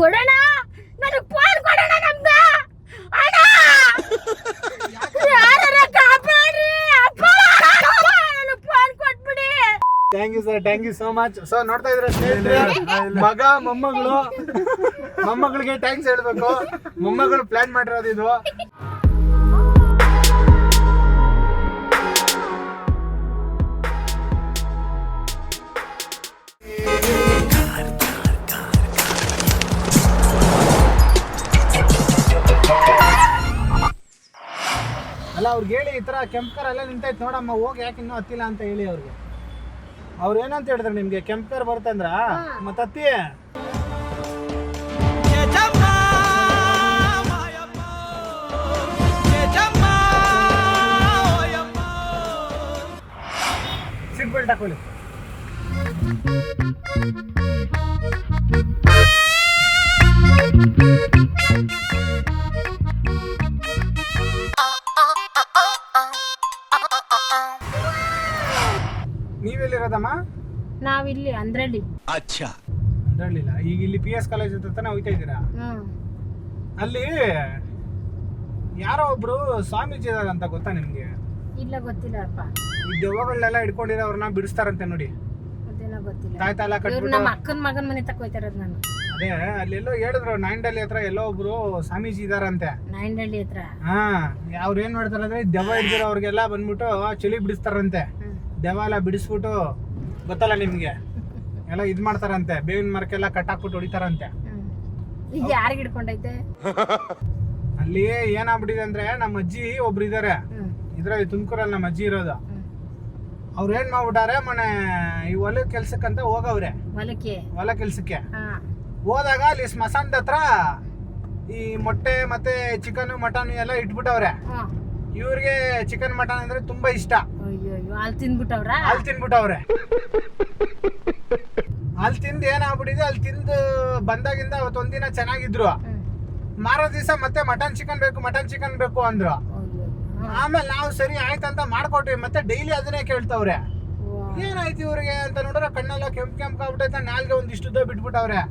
ಕೊಡೋಣ ನನಗೆ ಫೋನ್ ಕೊಡೋಣ ನಮ್ದ ಅಣ್ಣ ಯಾರರ ಕಾಪಾಡ್ರಿ ಅಪ್ಪ ನನಗೆ ಫೋನ್ ಕೊಟ್ಬಿಡಿ. Thank you so much. So ನೋಡ್ತಾ ಇದ್ರೆ ಸ್ನೇಹಿತರೆ, ಮಗ ಮೊಮ್ಮಗಳಿಗೆ ಥ್ಯಾಂಕ್ಸ್ ಹೇಳ್ಬೇಕು. ಮೊಮ್ಮಗಳು ಪ್ಲಾನ್ ಮಾಡಿರೋದು ಇದು. ಅಲ್ಲ ಅವ್ರಿಗೆ ಹೇಳಿ, ಈ ತರ ಕೆಂಪ್ಕರ್ ಎಲ್ಲ ನಿಂತೈತೆ ನೋಡಮ್ಮ, ಹೋಗಿ ಯಾಕೆ ಇನ್ನೂ ಹತ್ತಿಲ್ಲ ಅಂತ ಹೇಳಿ ಅವ್ರಿಗೆ. ಅವ್ರು ಏನಂತ ಹೇಳಿದ್ರು ನಿಮ್ಗೆ, ಕೆಂಪ್ಕರ್ ಬರ್ತಂದ್ರ ಮತ್ತ ಹತ್ತಿ. ಸೀಟ್ ಬೆಲ್ಟ್ ಹಾಕೊಳ್ಳಿ. ನೀವೆಲ್ಲಿರೋದಮ್ಮ? ನಾವಿಲ್ಲಿ ಅಂದ್ರಳ್ಳಿ. ಅಂದ್ರಳ್ಳಿಲ್ಲ, ಈಗ ಇಲ್ಲಿ PS ಕಾಲೇಜ್ ಹತ್ರ ಹೋಗ್ತಾ ಇದ್ದೀರಾ? ಅಲ್ಲಿ ಯಾರೋ ಒಬ್ರು ಸ್ವಾಮೀಜಿ ಇದಾರಂತ, ಗೊತ್ತಾ ನಿಮ್ಗೆ? ಇಲ್ಲ, ಗೊತ್ತಿಲ್ಲಪ್ಪ. ಈ ದೆವ್ವಗಳನ್ನೆಲ್ಲ ಹಿಡ್ಕೊಂಡಿರೋರ್ನ ಬಿಡಿಸ್ತಾರಂತೆ ನೋಡಿ. ಅದೇನೋ ಗೊತ್ತಿಲ್ಲ. ತಾಯ್ತಾಲ ಕಟ್ಬಿಟ್ಟು ನಮ್ಮ ಅಕ್ಕನ ಮಗನ ಮನೆ ತಕ್ಕ ಹೋಯ್ತಾರದು ನಾನು. ಅದೇ ಅಲ್ಲೆಲ್ಲೋ ಹೇಳಿದ್ರು, ನಾಯಂಡಳ್ಳಿ ಹತ್ರ ಎಲ್ಲೋ ಒಬ್ರು ಸ್ವಾಮೀಜಿ ಇದಾರಂತೆ. ನಾಯಂಡಳ್ಳಿ ಹತ್ರ? ಹಾ, ಅವ್ರು ಏನ್ ಮಾಡ್ತಾರ ಅಂದ್ರೆ, ದೆವ್ವ ಹಿಡ್ದಿರೋ ಅವ್ರಿಗೆಲ್ಲ ಬಂದ್ಬಿಟ್ಟು ಚಳಿ ಬಿಡಿಸ್ತಾರಂತೆ. ದೆವ್ವ ಎಲ್ಲ ಬಿಡಿಸ್ಬಿಟ್ಟು, ಗೊತ್ತಲ್ಲ ನಿಮ್ಗೆ, ಎಲ್ಲ ಇದ್ ಮಾಡ್ತಾರಂತೆ. ಬೇವಿನ ಮರಕ್ಕೆಲ್ಲ ಕಟ್ಟಾಕ್ಬಿಟ್ಟು ಹೊಡಿತಾರಂತೆ. ಈಗ ಯಾರಿಗೆ ಹಿಡ್ಕೊಂಡೈತೆ? ಅಲ್ಲಿ ಏನಾಗ್ಬಿಟ್ಟಿದೆ ಅಂದ್ರೆ, ನಮ್ಮ ಅಜ್ಜಿ ಒಬ್ರು ಇದಾರೆ ಇದ್ರಲ್ಲಿ, ತುಮಕೂರಲ್ಲಿ ನಮ್ಮ ಅಜ್ಜಿ ಇರೋದು. ಅವ್ರು ಏನ್ ಮಾಡ್ಬಿಟ್ಟಾರೆ, ಮನೆ ಈ ಹೊಲ ಕೆಲ್ಸಕ್ಕಂತ ಹೋಗವ್ರೆ. ಹೊಲ ಕೆಲ್ಸಕ್ಕೆ ಹೋದಾಗ ಅಲ್ಲಿ ಸ್ಮಶಾನದ ಹತ್ರ ಈ ಮೊಟ್ಟೆ ಮತ್ತೆ ಚಿಕನ್ ಮಟನ್ ಎಲ್ಲ ಇಟ್ಬಿಟ್ಟವ್ರೆ. ಇವ್ರಿಗೆ ಚಿಕನ್ ಮಟನ್ ಅಂದ್ರೆ ತುಂಬಾ ಇಷ್ಟ. ಅಲ್ಲಿ ತಿಂದ್ಬಿಟ್ಟವ್ರೆ. ಅಲ್ಲಿ ತಿಂದು ಏನಾಗ್ಬಿಟ್ಟಿದೆ, ಅಲ್ಲಿ ತಿಂದು ಬಂದಾಗಿಂದ ಅವತ್ತೊಂದಿನ ಚೆನ್ನಾಗಿದ್ರು. ಮಾರೋ ದಿವಸ ಮತ್ತೆ ಮಟನ್ ಚಿಕನ್ ಬೇಕು ಅಂದ್ರು. ಆಮೇಲೆ ನಾವು ಸರಿ ಆಯ್ತಂತ ಮಾಡ್ಕೊಟ್ವಿ. ಮತ್ತೆ ಡೈಲಿ ಅದನ್ನೇ ಕೇಳ್ತವ್ರೆ. ಏನಾಯ್ತು ಇವ್ರಿಗೆ ಅಂತ ನೋಡ್ರೆ, ಕಣ್ಣೆಲ್ಲ ಕೆಂಪ್ ಆಗ್ಬಿಟ್ಟೈತೆ, ನಾಲ್ಗೆ ಒಂದಿಷ್ಟು ಬಿಟ್ಬಿಟ್ಟವ್ರೆ.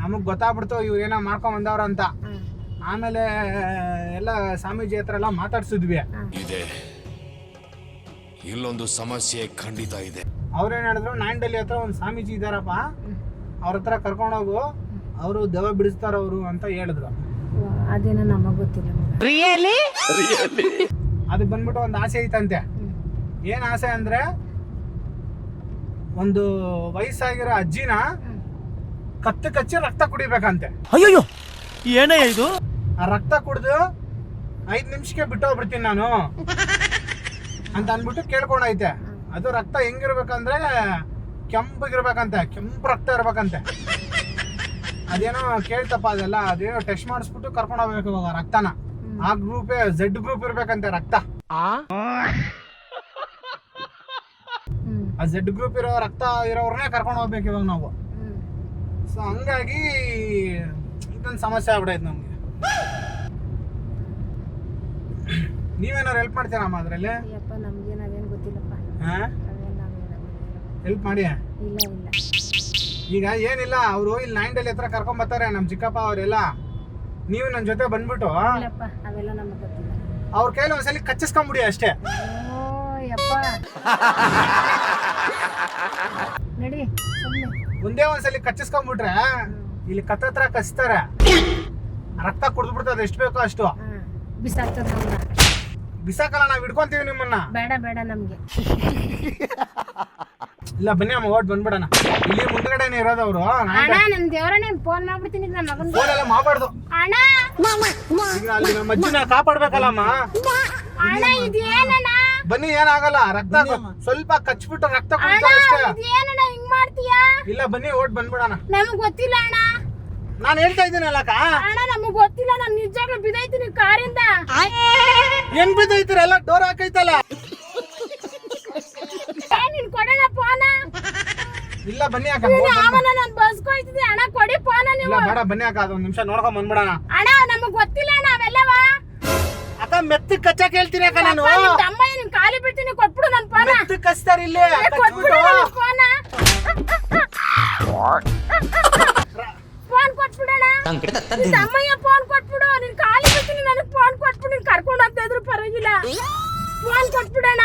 ನಮಗ್ ಗೊತ್ತಾಗ್ಬಿಡ್ತು ಇವ್ರು ಏನೋ ಮಾಡ್ಕೊಂಡ್ ಬಂದವ್ರ ಅಂತ. ಆಮೇಲೆ ಎಲ್ಲ ಸ್ವಾಮೀಜಿ ಹತ್ರ ಎಲ್ಲ ಮಾತಾಡ್ಸಿದ್ವಿ. ಇಲ್ಲೊಂದು ಸಮಸ್ಯೆ ಖಂಡಿತ ಇದೆ. ಅವ್ರೇನ್ ಹೇಳಿದ್ರು, ನಾಯಂಡಳ್ಳಿ ಹತ್ರ ಒಂದ್ ಸ್ವಾಮೀಜಿ ಇದಾರಪ್ಪ, ಅವ್ರ ಹತ್ರ ಕರ್ಕೊಂಡೋಗು, ಅವರು ದೆವ್ವ ಬಿಡಿಸ್ತಾರ ಅವರು ಅಂತ ಹೇಳಿದ್ರು. ಅದೇನೋ ನಮಗ್ ಗೊತ್ತಿಲ್ಲ. ಅದಕ್ಕೆ ಬಂದ್ಬಿಟ್ಟು ಒಂದು ಆಸೆ ಐತಂತೆ. ಏನ್ ಆಸೆ ಅಂದ್ರೆ, ಒಂದು ವಯಸ್ಸಾಗಿರೋ ಅಜ್ಜಿನ ಕಚ್ಚಿ ರಕ್ತ ಕುಡಿಬೇಕಂತೆ. ಅಯ್ಯೋ, ಏನೇ ಇದು? ಆ ರಕ್ತ ಕುಡ್ದು 5 ನಿಮಿಷಕ್ಕೆ ಬಿಟ್ಟೋಗ್ಬಿಡ್ತೀನಿ ನಾನು ಅಂತ ಅನ್ಬಿಟ್ಟು ಕೇಳ್ಕೊಂಡೈತೆ. ಅದು ರಕ್ತ ಹೆಂಗಿರ್ಬೇಕಂದ್ರೆ, ಕೆಂಪಗಿರ್ಬೇಕಂತೆ, ಕೆಂಪು ರಕ್ತ ಇರ್ಬೇಕಂತೆ. ಅದೇನೋ ಕೇಳ್ತಪ್ಪ, ಅದೇನೋ ಟೆಸ್ಟ್ ಮಾಡಿಸ್ಬಿಟ್ಟು ಕರ್ಕೊಂಡು ಹೋಗ್ಬೇಕು ಇವಾಗ ರಕ್ತನ. ಆ ಗ್ರೂಪ್ Z ಗ್ರೂಪ್ ಇರ್ಬೇಕಂತೆ ರಕ್ತ. ಆ Z ಗ್ರೂಪ್ ಇರೋ ರಕ್ತ ಇರೋರ್ನೇ ಕರ್ಕೊಂಡು ಹೋಗ್ಬೇಕು ಇವಾಗ ನಾವು. ಸೊ ಹಂಗಾಗಿ ಇದೊಂದು ಸಮಸ್ಯೆ ಆಗ್ಬಿಡೈತೆ ನಮ್ಗೆ. ನೀವೇನಾರು ಹೆಲ್ಪ್ ಮಾಡ್ತೀರಮ್ಮ ಅದ್ರಲ್ಲಿ? ನಮ್ಗೆ ನಾವೇನು ಗೊತ್ತಿಲ್ಲಪ್ಪ. ಹೆಲ್ಪ್ ಮಾಡಿ. ಇಲ್ಲ ಈಗ ಏನಿಲ್ಲ, ಅವರು ಇಲ್ಲಿ ನಾಯಂಡಳ್ಳಿ ಹತ್ರ ಕರ್ಕೊಂಡ್ ಬರ್ತಾರೆ ನಮ್ ಚಿಕ್ಕಪ್ಪ ಅವರೆಲ್ಲ. ನೀವು ನನ್ನ ಜೊತೆ ಬಂದ್ಬಿಟ್ಟು ಅವೆಲ್ಲ ನಮ್ಗೆ ಗೊತ್ತಿಲ್ಲ. ಅವ್ರ ಕೈಲಿ ಒಂದ್ಸಲಿ ಕಚ್ಚಿಸ್ಕೊಂಡ್ಬಿಡಿ ಅಷ್ಟೇ. ನಡಿ, ಒಂದೇ ಒಂದ್ಸಲಿ ಕಚ್ಚಿಸ್ಕೊಂಡ್ಬಿಟ್ರೆ ಇಲ್ಲಿ ಕತ್ತತ್ರ ಕಚ್ತಾರೆ, ರಕ್ತ ಕುಡಿದ್ಬಿಡ್ತದೆ. ಎಷ್ಟು ಬೇಕೋ ಅಷ್ಟು ಬಿಸಾಕಲ್ಲ, ನಾವ್ ಹಿಡ್ಕೊಂತೀವಿ ನಿಮ್ಮನ್ನ. ಬೇಡ ನಮ್ಗೆ. ಇಲ್ಲ ಬನ್ನಿ ಅಮ್ಮ, ಓಟ್ ಬಂದ್ಬಿಡಣ. ಇಲ್ಲಿ ಮುಂದ್ಗಡೆನೆ ಇರೋದು ಅವರು. ನನ್ ದೇವ್ರನೇ ಫೋನ್ ಮಾಡ್ಬಿಡ್ತೀನಿ ನನ್ನ ಮಗನ್. ಫೋನ್ ಎಲ್ಲ ಮಾಡಬಾರ್ದು ಅಣ್ಣ. ಈಗ ಅಲ್ಲಿ ನಮ್ಮ ಅಜ್ಜಿನ ಕಾಪಾಡ್ಬೇಕಲ್ಲಮ್ಮ. ಅಣ್ಣ ಇದೇನಣ್ಣ? ಬನ್ನಿ, ಏನಾಗಲ್ಲ. ರಕ್ತ ಸ್ವಲ್ಪ ಕಚ್ಬಿಟ್ಟು ರಕ್ತ ಕುಡಿತಾರೆ ಅಷ್ಟೇ. ಇದೇನಣ್ಣ ಹಿಂಗ್ ಮಾಡ್ತೀಯಾ? ಇಲ್ಲ ಬನ್ನಿ, ಓಟ್ ಬಂದ್ಬಿಡಣ. ನಮಗ್ ಗೊತ್ತಿಲ್ಲ ಅಣ್ಣ. ನಾನು ಹೇಳ್ತಾ ಇದ್ದೀನಲ್ಲಕ್ಕ. ಅಣ್ಣ ನಮಗ್ ಗೊತ್ತಿಲ್ಲ, ನಾನು ನಿಜವಾಗ್ಲೂ ಬಿದ್ದೈತೀನಿ ಕಾರಿಂದ. ಏನ್ ಬಿದ್ದೈತಿರ? ಎಲ್ಲ ಡೋರ್ ಹಾಕೈತಲ್ಲ. ನೀನ್ ಕೊಡೋಣ ಫೋನ. ಇಲ್ಲ ಬನ್ನಿ ಅಕ್ಕ. ನಾನು ಬಸ್ ಹೋಯ್ತಿದ್ದೆ. ಅಣ್ಣ ಕೊಡಿ ಫೋನ ನೀವು. ಬೇಡ ಬನ್ನಿ ಅಕ್ಕ, ಅದೊಂದ್ ನಿಮಿಷ ನೋಡ್ಕೊಂಡ್ ಬಂದ್ಬಿಡಣ. ಅಣ್ಣ ನಮಗ್ ಗೊತ್ತಿಲ್ಲ ಅಣ್ಣ ಅವೆಲ್ಲವ. ಅಕ್ಕ ಮೆತ್ತ ಕಚ್ಚಕ್ ಹೇಳ್ತೀನಿ ಅಕ್ಕ ನಾನು. ಅಮ್ಮ ನಿನ್ ಕಾಲಿ ಬಿಡ್ತೀನಿ, ಕೊಟ್ಬಿಡು ನನ್ ಫೋನ. ಮೆತ್ತ ಕಚ್ತಾರ ಇಲ್ಲಿ. ಕೊಟ್ಬಿಡು ಫೋನ. ಫೋನ್ ಕೊಟ್ಬಿಡೋಣ. ನಿನ್ ಅಮ್ಮಯ್ಯ ಫೋನ್ ಕೊಟ್ಬಿಡು. ನೀನ್ ಖಾಲಿ ಬಿಡ್ತೀನಿ, ನನಗ್ ಫೋನ್ ಕೊಟ್ಬಿಡು. ನೀನ್ ಕರ್ಕೊಂಡು ಹೋಗ್ತಾ ಇದ್ರು ಪರವಾಗಿಲ್ಲ, ಫೋನ್ ಕೊಟ್ಬಿಡೋಣ.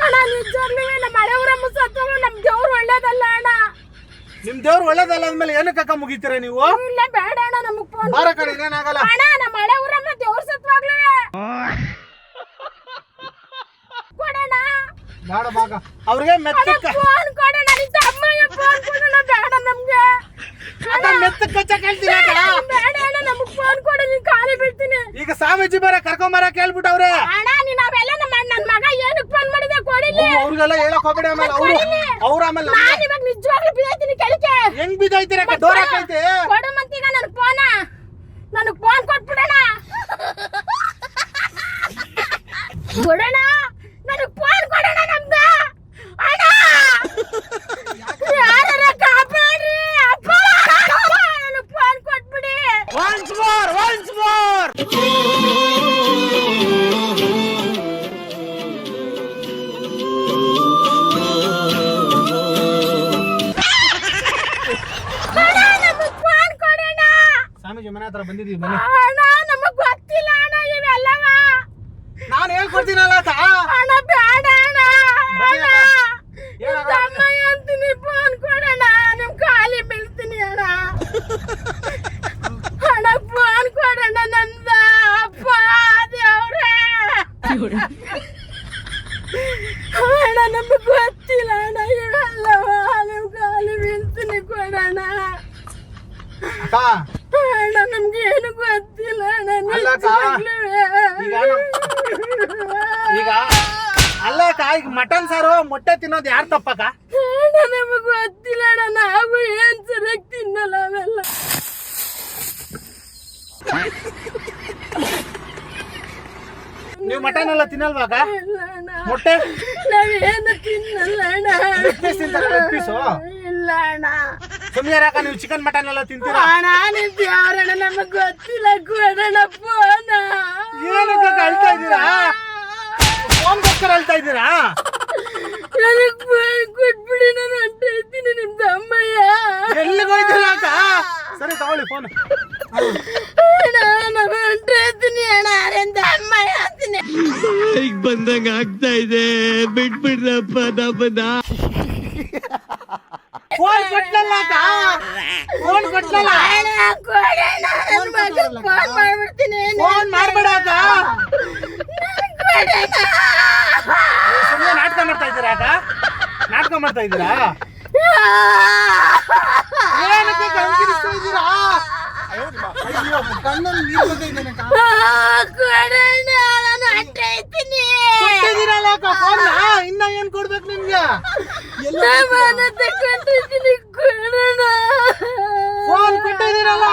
ಅಣ್ಣ ನಿಜವಾಗ್ಲೂ ನಮ್ಮ ಹಳೆ ಊರಮ್ಮ ಸತ್ತೋಗ್ಲು ನಮ್ ದೇವ್ರು ಒಳ್ಳೇದಲ್ಲ ಅಣ್ಣ. ನಿಮ್ ದೇವ್ರು ಒಳ್ಳೇದಲ್ಲ ಅಂದ್ಮೇಲೆ ಏನಕ್ಕ ಮುಗಿತೀರ ನೀವು? ಇಲ್ಲ ಬೇಡ ಅಣ್ಣ, ನಮಗ್ ಫೋನ್ ಬಾರ ಕಡೆ ಏನಾಗಲ್ಲ. ಅಣ್ಣ ನಮ್ಮ ಹಳೆ ಊರಮ್ಮ ದೇವ್ರ ಸತ್ವಾಗ್ಲೂ ಕೊಡೋಣ. ಬೇಡ ಬಾಗ ಅವ್ರಿಗೆ ಮೆತ್ತಕ್ಕ ಫೋನ್ ಕೊಡೋಣ. ನಿಜ ಅಮ್ಮಯ್ಯ ಫೋನ್ ಕೊಡೋಣ. ಬೇಡ ನಮ್ಗೆ ಮೆತ್ತಕ್ಕ ಕಚ್ಚ ಕೇಳ್ತೀನಿ. ಬೇಡ ಅಣ್ಣ, ನಮಗ್ ಫೋನ್ ಕೊಡು. ನೀನ್ ಖಾಲಿ ಬಿಡ್ತೀನಿ. ಈಗ ಸ್ವಾಮೀಜಿ ಬೇರೆ ಕರ್ಕೊಂಬರ ಕೇಳ್ಬಿಟ್ಟವ್ರೆ. ಅಣ್ಣ ನೀನ್ ಅವೆಲ್ಲ ನನ್ ಮಗ ಏನಕ್ ಫೋನ್ ಮಾಡಿದೆ ಕೊಡಿಲಿ. ಅವ್ರಿಗೆಲ್ಲ ಹೇಳಕ್ ಹೋಗ್ಬೇಡಿ. ಆಮೇಲೆ ಅವ್ರ ಆಮೇಲೆ ನಾನು ಇವಾಗ ನಿಜವಾಗ್ಲೂ ಬಿದ್ದೈತೀನಿ ಕೆಳಕ್ಕೆ. ಹೆಂಗ್ ಬಿದ್ದೈತೀರ? ಡೋರ್ ಹಾಕೈತೆ. ಕೊಡು ಮತ್ತೀಗ ನನಗ್ ಫೋನ. ನನಗ್ ಫೋನ್ ಕೊಟ್ಬಿಡೋಣ. ಕೊಡೋಣ, ನನಗ್ ಫೋನ್ ಕೊಡೋಣ ನಮ್ಗ. ಅಣ್ಣ ಯಾರ ಕಾಪಾಡ್ರಿ ಅಪ್ಪ. ನನಗ್ ಫೋನ್ ಕೊಟ್ಬಿಡಿ. ಒನ್ಸ್ ಮೋರ್ ಸ್ವಾಮೀಜಿ ಮನೆ ಹತ್ರ ಬಂದಿದ್ದೀವಿ. ಬನ್ನಿ. ಅಣ್ಣ ನಮಗ್ ಗೊತ್ತಿಲ್ಲ ಅಣ್ಣ ಇವೆಲ್ಲವ. ನಾನು ಹೇಳ್ಕೊಡ್ತೀನಲ್ಲ ಅಕ್ಕ. ಅಣ್ಣ ಬೇಡ ಅಣ್ಣ. ಬನ್ನಿ ಅಕ್ಕ. ಏನಾಗಲ್ಲ. ಅಮ್ಮಯ್ಯ ಅಂತೀನಿ, ಫೋನ್ ಕೊಡೋಣ. ನಿಮ್ ಖಾಲಿ ಬೀಳ್ತೀನಿ ಅಣ್ಣ. ಅಣ್ಣ ಫೋನ್ ಕೊಡೋಣ ನಂದ ಅಪ್ಪ ದೇವ್ರೇ. ಅಣ್ಣ ನಮಗ್ ಗೊತ್ತಿಲ್ಲ ಅಣ್ಣ ಇವೆಲ್ಲವ. ನಿಮ್ ಖಾಲಿ ಬೀಳ್ತೀನಿ ಕೊಡೋಣ. ಅಕ್ಕ ಅಣ್ಣ ನಮ್ಗೆ ಏನು ಗೊತ್ತಿಲ್ಲ ಅಣ್ಣ. ಅಲ್ಲ ಅಕ್ಕ. ಈಗ ಅಲ್ಲ ಅಕ್ಕ, ಈಗ ಮಟನ್ ಸಾರು ಮೊಟ್ಟೆ ತಿನ್ನೋದು ಯಾರು ತಪ್ಪಕ್ಕ? ಅಣ್ಣ ನಮಗ್ ಗೊತ್ತಿಲ್ಲ ಅಣ್ಣ. ನಾವು ಏನ್ ಸರಿಯಾಗಿ ತಿನ್ನಲ್ಲ ಅವೆಲ್ಲ. ನೀವು ಮಟನ್ ಎಲ್ಲ ತಿನ್ನಲ್ವಾಗ? ಇಲ್ಲ ಅಣ್ಣ, ಮೊಟ್ಟೆ ನಾವೇನು ತಿನ್ನಲ್ಲ ಅಣ್ಣ. ಲೆಗ್ ಪೀಸ್ ತಿಂತಾರ? ಲೆಗ್ ಪೀಸು ಇಲ್ಲ ಅಣ್ಣ. ಸುಮ್ಮನೆ ಯಾಕ ನೀವು ಚಿಕನ್ ಮಟನ್ ಎಲ್ಲ ತಿಂತೀರಾ? ಅಣ್ಣ ನಿಮ್ ಯಾರಣ್ಣ ನಮಗ್ ಗೊತ್ತಿಲ್ಲ. ಕೊಡೋಣ ಫೋನ. ಏನಕ್ಕ ಅಳ್ತಾ ಇದ್ದೀರಾ? ಫೋನ್ಗೋಸ್ಕರ ಅಳ್ತಾ ಇದ್ದೀರಾ? ನನಗ್ ಫೋನ್ ಕೊಟ್ಬಿಡಿ, ನಾನು ಹೊಂಟ ಇದ್ದೀನಿ. ನಿಮ್ದು ಅಮ್ಮಯ್ಯ ಎಲ್ಲಿಗೆ ಹೋಯ್ತೀರಾ ಅಕ್ಕ? ಸರಿ ತಗೊಳ್ಳಿ ಫೋನ್. ಅಣ್ಣ ನಾನು ಹೊಂಟ ಇದ್ದೀನಿ ಅಣ್ಣ. ನಿಮ್ದು ಅಮ್ಮಯ್ಯ ಅಂತೀನಿ. ಈಗ ಬಂದಂಗ ಆಗ್ತಾ ಇದೆ, ಬಿಟ್ಬಿಡ್ರಪ್ಪ ನಮ್ಮನ್ನ. ಫೋನ್ ಕೊಟ್ಲಲ್ಲ ಅಕ್ಕ, ಫೋನ್ ಕೊಟ್ಲಲ್ಲ. ಅಣ್ಣ ಕೊಡೋಣ, ನನ್ ಮಗಗ್ ಫೋನ್ ಮಾಡ್ಬಿಡ್ತೀನಿ. ಫೋನ್ ಮಾಡ್ಬೇಡ ಅಕ್ಕ. ಸುಮ್ಮನೆ ನಾಟಕ ಮಾಡ್ತಾ ಇದ್ದೀರಾ ಅಕ್ಕ? ನಾಟಕ ಮಾಡ್ತಾ ಇದ್ದೀರಾ? ಏನಕ್ಕೆ ಕಣ್ಕಿರಿಸ್ತಾ ಇದ್ದೀರಾ? ಅಯ್ಯೋ ಕಣ್ಣಲ್ಲಿ ನೀರು ಬಂದೈತೆ ಅಕ್ಕ. ಕೊಡೋಣ, ನಾನು ಹೊಂಟ ಇದ್ದೀನಿ. ಕೊಟ್ಟಿದ್ದೀರಲ್ಲ ಅಕ್ಕ ಫೋನ್. ಇನ್ನ ಏನ್ ಕೊಡ್ಬೇಕು ನಿಮ್ಗೆ? ನಾನು ತಗೊಂಡಿದ್ದೀನಿ. ಕೊಡೋಣ. ಫೋನ್ ಕೊಟ್ಟಿದ್ದೀರಲ್ಲ,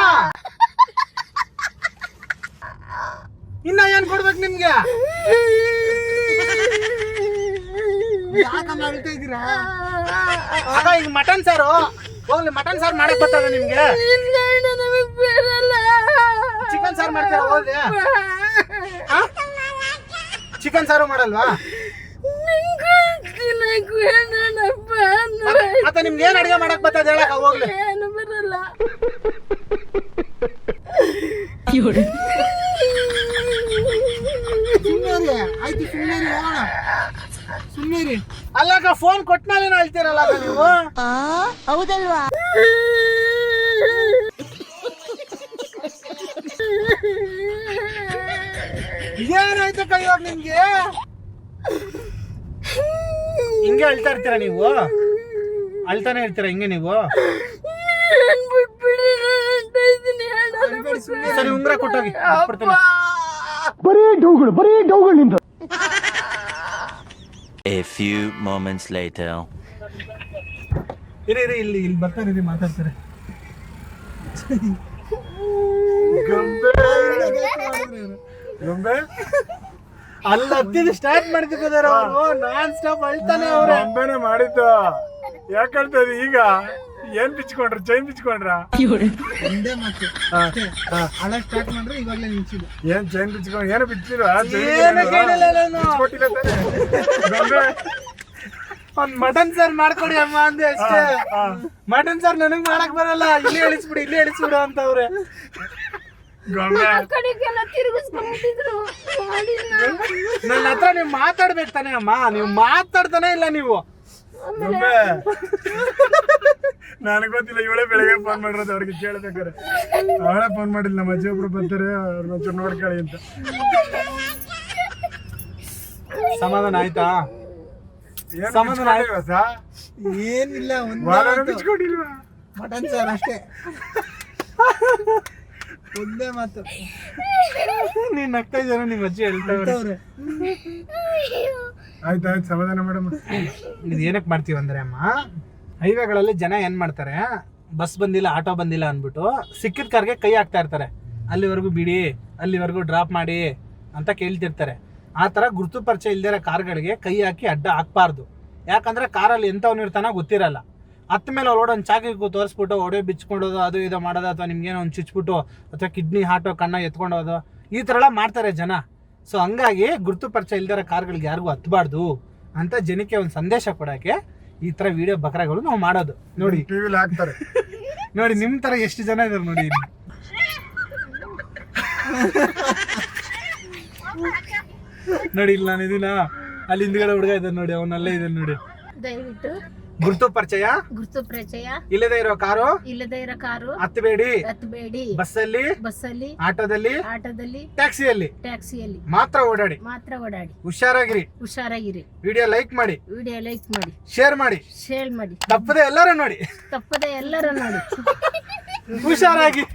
ಇನ್ನ ಏನ್ ಕೊಡ್ಬೇಕು ನಿಮ್ಗೆ? ಯಾಕಮ್ಮ ಅಳ್ತಾ ಇದ್ದೀರಾ? ಆಗ ಈಗ ಮಟನ್ ಸಾರು ಹೋಗ್ಲಿ, ಮಟನ್ ಸಾರು ಮಾಡಕ್ ಬರ್ತದ ನಿಮ್ಗೆ? ಇಲ್ಲ ಅಣ್ಣ ನಮಗ್ ಬರಲ್ಲ. ಚಿಕನ್ ಸಾರು ಮಾಡ್ತೀರಾ? ಹೋಗ್ಲಿ. ಚಿಕನ್ ಸಾರು ಮಾಡಲ್ವಾ? ಮತ್ತೆ ನಿಮ್ಗೆ ಏನ್ ಅಡಿಗೆ ಮಾಡಕ್ ಬರ್ತದ ಹೇಳಕ್ಕ? ಹೋಗ್ಲಿ. ಏನು ಬರಲ್ಲ. ಆಯ್ತು ಸುಮ್ಮನೆ ಹೋಗೋಣ. ಸುಮ್ಮನೆ ಅಲ್ಲಕ್ಕ, ಫೋನ್ ಕೊಟ್ಮೇಲೆ ಹೇಳ್ತೀರಲ್ಲ ನೀವು. ಹೌದಲ್ವಾ? ಏನಾಯ್ತಕ್ಕ ಇವಾಗ ನಿಮ್ಗೆ? ಹಿಂಗೆ ಅಳ್ತಾ ಇರ್ತೀರಾ ನೀವು? ಅಳ್ತಾನೆ ಇರ್ತೀರಾ ಹಿಂಗೆ ನೀವು? ಸರಿ ಉಂಗ್ರ ಕೊಟ್ಟೋಗಿ ಕೊಡ್ತೀನಿ. ಬರೀ ಡೌಗಳು ನಿಂತು. A few moments later. ಇರಿ ಇಲ್ಲಿ ಬರ್ತಾರೆ, ಮಾತಾಡ್ತಾರೆ. ಗೊಂಬೆ ಅಲ್ಲಿ ಹತ್ತಿದ್ದು ಸ್ಟಾರ್ಟ್ ಮಾಡ್ತಿದ್ದಾರೆ ಅವರು. ನಾನ್ ಸ್ಟಾಪ್ ಅಳ್ತಾನೆ ಅವ್ರು. ಗೊಂಬೆನೆ ಮಾಡಿದ್ದು. ಯಾಕೆ ಹೇಳ್ತದೆ ಈಗ? ಏನ್ ಬಿಚ್ಕೊಂಡ್ರ? ಚೈನ್ ಬಿಚ್ಕೊಂಡ್ರ? ಒಂದೇ ಮಾತು ಅಳ ಸ್ಟಾರ್ಟ್ ಮಾಡ್ರೆ ಇವಾಗಲೇ ನಿಲ್ಸಿದ್ದು. ಏನ್ ಚೈನ್ ಬಿಚ್ಕೊಂಡ್? ಏನು ಬಿಚ್ಚಿಲ್ವಾ? ಏನು ಕೇಳಿಲ್ಲ ನಾನು. ಕೊಟ್ಟಿಲ್ಲ ತಾನೆ ಗೊಂಬೆ. ಒಂದ್ ಮಟನ್ ಸಾರ್ ಮಾಡ್ಕೊಡಿ ಅಮ್ಮ ಅಂದೆ ಅಷ್ಟೇ. ಮಟನ್ ಸಾರ್ ನನಗ್ ಮಾಡಕ್ ಬರಲ್ಲ, ಇಲ್ಲೇ ಇಳಿಸ್ಬಿಡು ಅಂತವ್ರೆ. ಗೊಂಬೆ ಆ ಕಡೆಗೆಲ್ಲ ತಿರುಗಿಸ್ಕೊಂಡ್ಬಿಟ್ಟಿದ್ರು. ಮಾಡಿಲ್ಲ. ನನ್ನ ಹತ್ರ ನೀವು ಮಾತಾಡ್ಬೇಕು ತಾನೇ ಅಮ್ಮ, ನೀವು ಮಾತಾಡ್ತಾನೆ ಇಲ್ಲ ನೀವು. ಗೊಂಬೆ ನನಗೆ ಗೊತ್ತಿಲ್ಲ, ಇವಳೇ ಬೆಳಗ್ಗೆ ಫೋನ್ ಮಾಡಿರೋದು ಅವ್ರಿಗೆ ಕೇಳ್ಬೇಕಾರೆ. ಅವಳೇ ಫೋನ್ ಮಾಡಿಲ್ಲ, ನಮ್ಮ ಅಜ್ಜಿ ಒಬ್ರು ಬರ್ತಾರೆ, ಅವ್ರನ್ನ ಒಂಚೂರು ನೋಡ್ಕೊಳ್ಳಿ ಅಂತ. ಸಮಾಧಾನ ಆಯ್ತಾ? ಏನ್ ಸಮಾಧಾನ ಬಿಚ್ಕೊಂಡಿಲ್ವಾ ಸಾ? ಏನಿಲ್ಲ, ವಾಲನ ಬಿಚ್ಕೊಂಡಿಲ್ವಾ? ಮಟನ್ ಸಾರ್ ಅಷ್ಟೇ. ಒಂದೇ ಮಾತು. ನೀನ್ ನಗ್ತಾ ಇದ್ದಾರ, ನಿಮ್ಮ ಅಜ್ಜಿ ಹೇಳ್ತಾವ್ರೆ. ಆಯ್ತಾಯ್ತು, ಸಮಾಧಾನ ಮೇಡಮ್. ಇದು ಏನಕ್ಕೆ ಮಾಡ್ತೀವಿ ಅಂದ್ರೆ ಅಮ್ಮ, ಹೈವೇಗಳಲ್ಲಿ ಜನ ಏನ್ ಮಾಡ್ತಾರೆ, ಬಸ್ ಬಂದಿಲ್ಲ ಆಟೋ ಬಂದಿಲ್ಲ ಅಂದ್ಬಿಟ್ಟು ಸಿಕ್ಕಿದ ಕಾರ್ಗೆ ಕೈ ಹಾಕ್ತಾ ಇರ್ತಾರೆ. ಅಲ್ಲಿವರೆಗೂ ಬಿಡಿ, ಅಲ್ಲಿವರೆಗೂ ಡ್ರಾಪ್ ಮಾಡಿ ಅಂತ ಕೇಳ್ತಿರ್ತಾರೆ. ಆ ಥರ ಗುರುತು ಪರಿಚಯ ಇಲ್ದಿರೋ ಕಾರ್ಗಳಿಗೆ ಕೈ ಹಾಕಿ ಅಡ್ಡ ಹಾಕ್ಬಾರ್ದು. ಯಾಕಂದ್ರೆ ಕಾರಲ್ಲಿ ಎಂಥವ್ನು ಇರ್ತಾನ ಗೊತ್ತಿರಲ್ಲ. ಹತ್ತ ಮೇಲೆ ಅವ್ರು ಒಂದು ಚಾಕಿಗೂ ತೋರಿಸ್ಬಿಟ್ಟು ಒಡೆ ಬಿಚ್ಕೊಂಡೋದು, ಅದು ಇದು ಮಾಡೋದು, ಅಥವಾ ನಿಮ್ಗೇನೋ ಒಂದು ಚುಚ್ಬಿಟ್ಟು ಅಥವಾ ಕಿಡ್ನಿ ಹಾಟೋ ಕಣ್ಣ ಎತ್ಕೊಂಡೋದು, ಈ ಥರ ಎಲ್ಲ ಮಾಡ್ತಾರೆ ಜನ. ಸೊ ಹಂಗಾಗಿ ಗುರುತು ಪರಿಚಯ ಇಲ್ದಿರೋ ಕಾರ್ಗಳಿಗೆ ಯಾರಿಗೂ ಹತ್ತಬಾರ್ದು ಅಂತ ಜನಕ್ಕೆ ಒಂದು ಸಂದೇಶ ಕೊಡೋಕ್ಕೆ ಈ ಥರ ವಿಡಿಯೋ ಬಕ್ರಾಗಳು ನಾವು ಮಾಡೋದು. ನೋಡಿ ಟಿವಿಲಿ ಹಾಕ್ತಾರೆ. ನೋಡಿ ನಿಮ್ಮ ಥರ ಎಷ್ಟು ಜನ ಇದ್ದಾರೆ ನೋಡಿ ಇಲ್ಲಿ. ನೋಡಿ ಇಲ್ಲಿ ನಾನು ಇದೀನ, ಅಲ್ಲಿ ಹಿಂದ್ಗಡೆ ಹುಡುಗ ಇದ್ದಾನೆ ನೋಡಿ, ಅವನಲ್ಲೇ ಇದ್ದಾನೆ ನೋಡಿ. ದಯವಿಟ್ಟು ಗುರುತು ಪರಿಚಯ ಇಲ್ಲದೆ ಇರೋ ಕಾರು ಹತ್ತಬೇಡಿ. ಬಸ್ಸಲ್ಲಿ, ಆಟೋದಲ್ಲಿ, ಟ್ಯಾಕ್ಸಿಯಲ್ಲಿ ಮಾತ್ರ ಓಡಾಡಿ. ಹುಷಾರಾಗಿರಿ. ವಿಡಿಯೋ ಲೈಕ್ ಮಾಡಿ, ಶೇರ್ ಮಾಡಿ, ತಪ್ಪದೆ ಎಲ್ಲರೂ ನೋಡಿ. ಹುಷಾರಾಗಿ.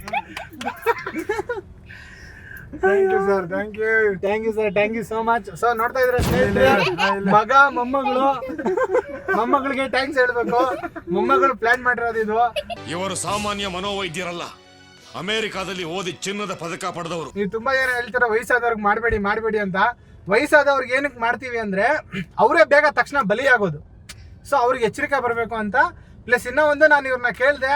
Thank you sir, thank you. Thank you so much. So ನೋಡ್ತಾ ಇದ್ರೆ ಸ್ನೇಹಿತರೆ, ಮಗ ಮೊಮ್ಮಗಳಿಗೆ ಥ್ಯಾಂಕ್ಸ್ ಹೇಳ್ಬೇಕು. ಮೊಮ್ಮಗಳು ಪ್ಲಾನ್ ಮಾಡಿರೋದು ಇದು. ಇವರು ಸಾಮಾನ್ಯ ಮನೋವೈದ್ಯರಲ್ಲ, ಅಮೆರಿಕಾದಲ್ಲಿ ಓದಿ ಚಿನ್ನದ ಪದಕ ಪಡೆದವರು. ನೀವು ತುಂಬಾ ಜನ ಹೇಳ್ತೀರ ವಯಸ್ಸಾದವ್ರಿಗೆ ಮಾಡಬೇಡಿ ಅಂತ. ವಯಸ್ಸಾದವ್ರಿಗೆ ಏನಕ್ಕೆ ಮಾಡ್ತೀವಿ ಅಂದ್ರೆ ಅವರೇ ಬೇಗ ತಕ್ಷಣ ಬಲಿಯಾಗೋದು. ಸೊ ಅವ್ರಿಗೆ ಎಚ್ಚರಿಕೆ ಬರಬೇಕು ಅಂತ. ಪ್ಲಸ್ ಇನ್ನೂ ಒಂದು, ನಾನು ಇವ್ರನ್ನ ಕೇಳಿದೆ,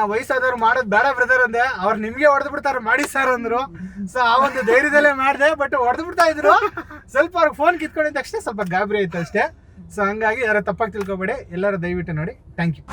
ವಯಸ್ಸಾದವ್ರು ಮಾಡೋದು ಬೇಡ ಬ್ರದರ್ ಅಂದೆ. ಅವ್ರು ನಿಮ್ಗೆ ಹೊಡೆದು ಬಿಡ್ತಾರೆ ಮಾಡಿ ಸರ್ ಅಂದ್ರು. ಸೊ ಆ ಒಂದು ಧೈರ್ಯದಲ್ಲೇ ಮಾಡಿದೆ, ಬಟ್ ಹೊಡೆದು ಬಿಡ್ತಾ ಇದ್ರು. ಸ್ವಲ್ಪ ಅವ್ರಿಗೆ ಫೋನ್ ಕಿತ್ಕೊಂಡಿದ ತಕ್ಷಣ ಸ್ವಲ್ಪ ಗಾಬರಿ ಆಯ್ತು ಅಷ್ಟೇ. ಸೊ ಹಂಗಾಗಿ ಯಾರು ತಪ್ಪಾಗಿ ತಿಳ್ಕೊಬೇಡಿ, ಎಲ್ಲರೂ ದಯವಿಟ್ಟು ನೋಡಿ. Thank you.